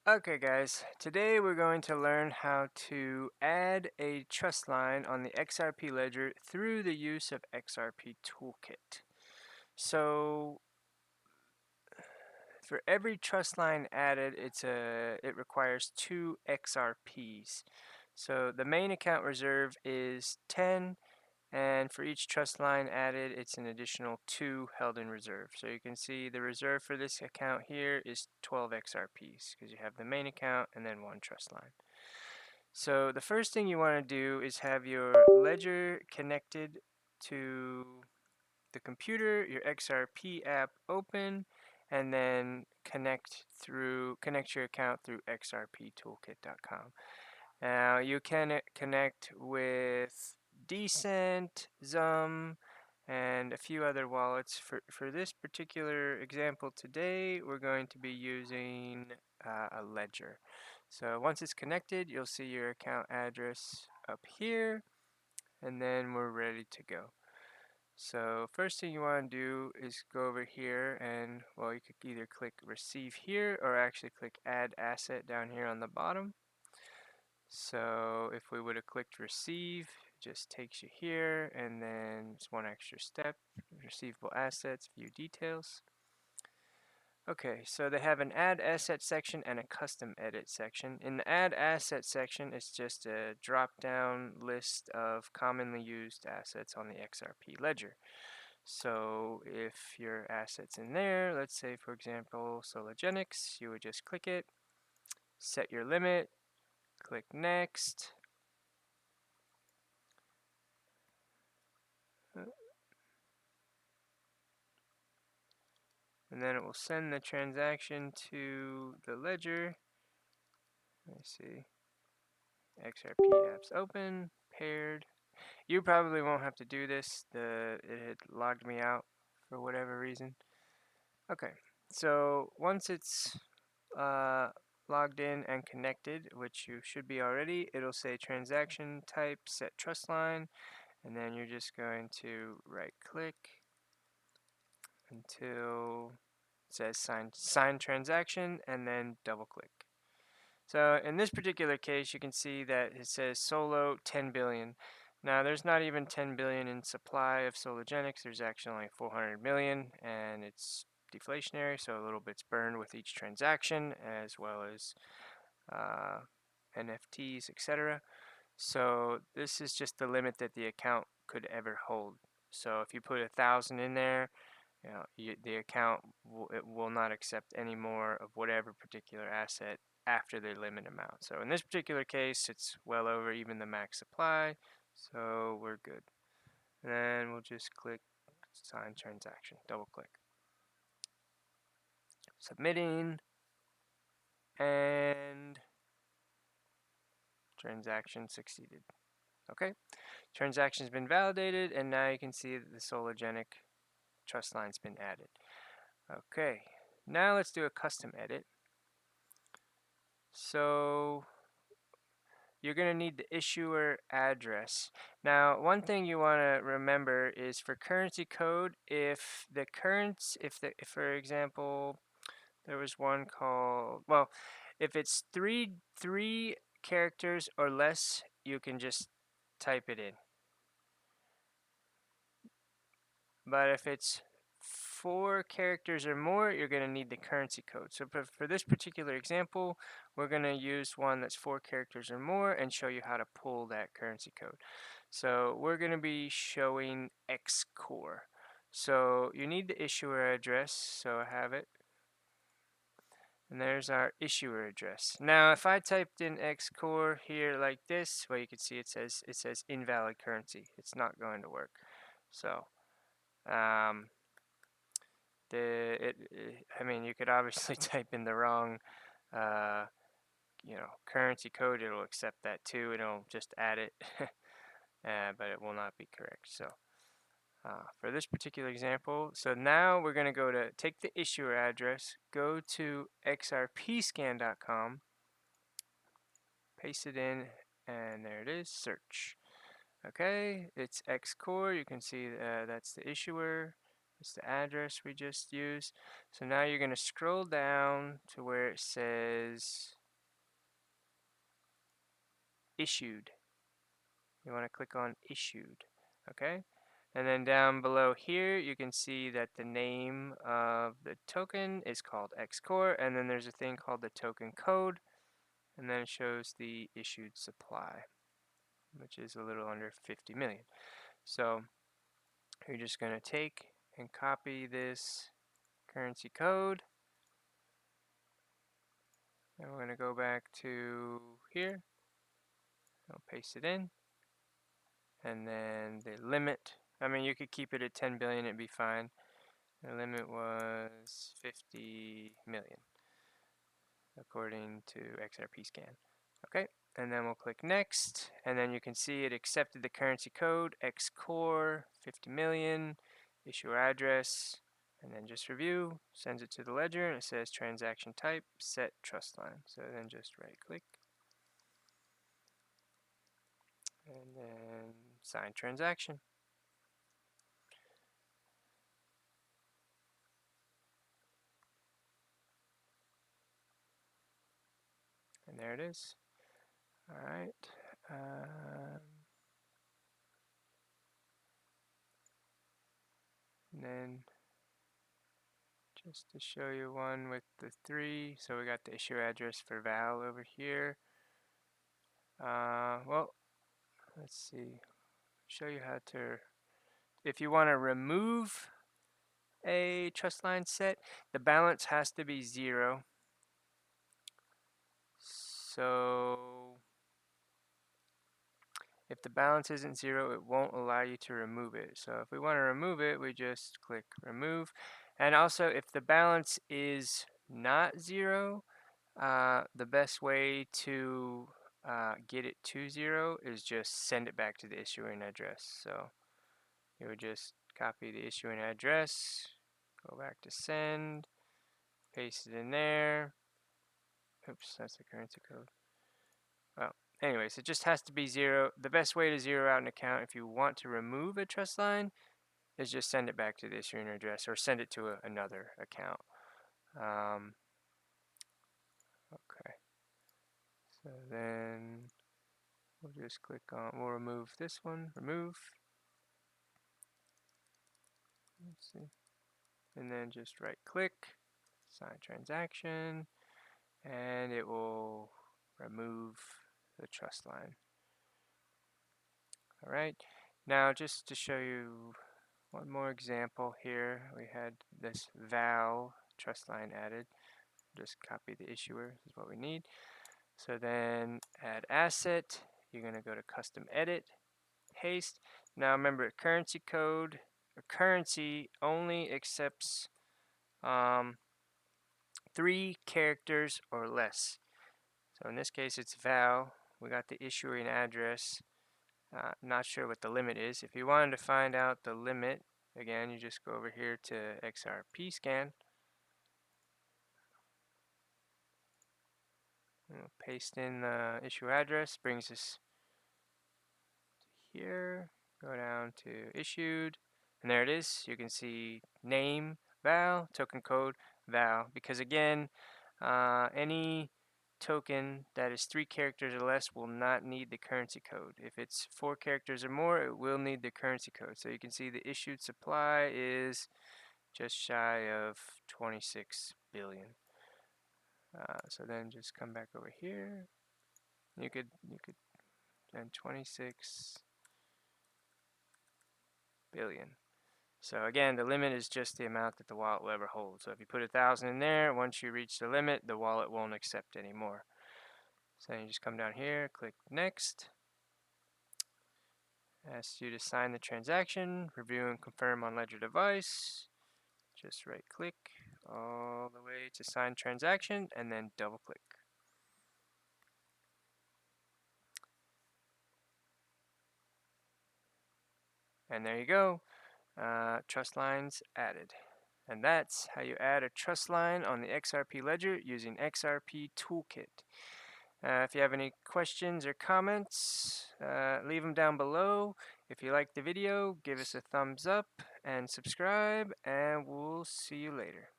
Okay guys, today we're going to learn how to add a trust line on the XRP ledger through the use of XRPTOOLKIT. So for every trust line added, it requires 2 XRPs. So the main account reserve is 10, and for each trust line added, it's an additional 2 held in reserve. So you can see the reserve for this account here is 12 XRPs because you have the main account and then 1 trust line. So the first thing you want to do is have your ledger connected to the computer, your XRP app open, and then connect your account through XRPToolkit.com. Now you can connect with Decent, Zum, and a few other wallets. For this particular example today, we're going to be using a ledger. So once it's connected, you'll see your account address up here, and then we're ready to go. So first thing you want to do is go over here and, well, you could either click receive here or actually click add asset down here on the bottom. So if we would have clicked receive, it just takes you here, and then it's one extra step, receivable assets, view details. Okay, so they have an add asset section and a custom edit section. In the add asset section, it's just a drop down list of commonly used assets on the XRP ledger. So if your asset's in there, let's say for example Sologenics, you would just click it, set your limit, click next, and then it will send the transaction to the ledger. Let's see, XRP apps open, paired. You probably won't have to do this. It had logged me out for whatever reason. Okay, so once it's logged in and connected, which you should be already, it'll say transaction type, set trust line, and then you're just going to right click until it says sign transaction, and then double click. So in this particular case, you can see that it says Solo 10 billion. Now there's not even 10 billion in supply of Sologenics. There's actually only 400 million, and it's deflationary, so a little bit's burned with each transaction, as well as NFTs, etc. So this is just the limit that the account could ever hold. So if you put 1,000 in there, the account will not accept any more of whatever particular asset after their limit amount. So in this particular case, it's well over even the max supply, so we're good. And then we'll just click sign transaction, double click. Submitting, and transaction succeeded. Okay, transaction's been validated, and now you can see that the Sologenic trust line's been added. Okay, now let's do a custom edit. So you're going to need the issuer address. Now, one thing you want to remember is for currency code, if for example, there was one called, well, if it's three characters or less, you can just type it in. But if it's 4 characters or more, you're going to need the currency code. So for this particular example, we're going to use one that's 4 characters or more and show you how to pull that currency code. So we're going to be showing XCore. So you need the issuer address, so I have it. And there's our issuer address. Now if I typed in XCore here like this, well, you can see it says invalid currency. It's not going to work. So I mean, you could obviously type in the wrong currency code. It'll accept that too. It'll just add it, but it will not be correct. So for this particular example, so now we're going to go to take the issuer address, go to XRPscan.com, paste it in, and there it is, search. Okay, it's XCore. You can see that's the issuer. It's the address we just used. So now you're going to scroll down to where it says issued. You want to click on issued, okay? And then down below here, you can see that the name of the token is called XCore, and then there's a thing called the token code, and then it shows the issued supply, which is a little under 50 million. So you're just going to take and copy this currency code, and we're going to go back to here. I'll paste it in, and then the limit, I mean, you could keep it at 10 billion, it'd be fine. The limit was 50 million according to XRP scan. Okay, and then we'll click next, and then you can see it accepted the currency code XCore 50 million, issuer address, and then just review, sends it to the ledger, and it says transaction type set Trustline. So then just right click and then sign transaction. And there it is. All right. And then just to show you one with the 3, so we got the issue address for Val over here. Well, let's see. Show you how to. If you want to remove a Trustline set, the balance has to be 0. So if the balance isn't 0, it won't allow you to remove it. So if we want to remove it, we just click remove. And also, if the balance is not 0, the best way to get it to 0 is just send it back to the issuing address. So you would just copy the issuing address, go back to send, paste it in there. Oops, that's the currency code. Well, anyways, it just has to be 0. The best way to zero out an account if you want to remove a Trustline is just send it back to the issuing address or send it to another account. Okay. So then we'll just click on, we'll remove this one, remove. Let's see. And then just right click, sign transaction, and it will remove the Trustline. All right. Now just to show you one more example here, we had this Val Trustline added. Just copy the issuer, this is what we need. So then add asset, you're going to go to custom edit, paste. Now remember, currency code or currency only accepts 3 characters or less. So in this case it's Val. We got the issuing address. Not sure what the limit is. If you wanted to find out the limit, again, you just go over here to XRP scan. We'll paste in the issue address, brings us to here. Go down to issued, and there it is. You can see name Val, token code Val. Because again, any token that is 3 characters or less will not need the currency code. If it's 4 characters or more, it will need the currency code. So you can see the issued supply is just shy of 26 billion. So then just come back over here. You could then 26 billion. So again, the limit is just the amount that the wallet will ever hold. So if you put 1,000 in there, once you reach the limit, the wallet won't accept anymore. So you just come down here, click next. Asks you to sign the transaction, review and confirm on ledger device. Just right click all the way to sign transaction and then double click. And there you go. Trustlines added. And that's how you add a trust line on the XRP ledger using XRPTOOLKIT. If you have any questions or comments, leave them down below. If you liked the video, give us a thumbs up and subscribe, and we'll see you later.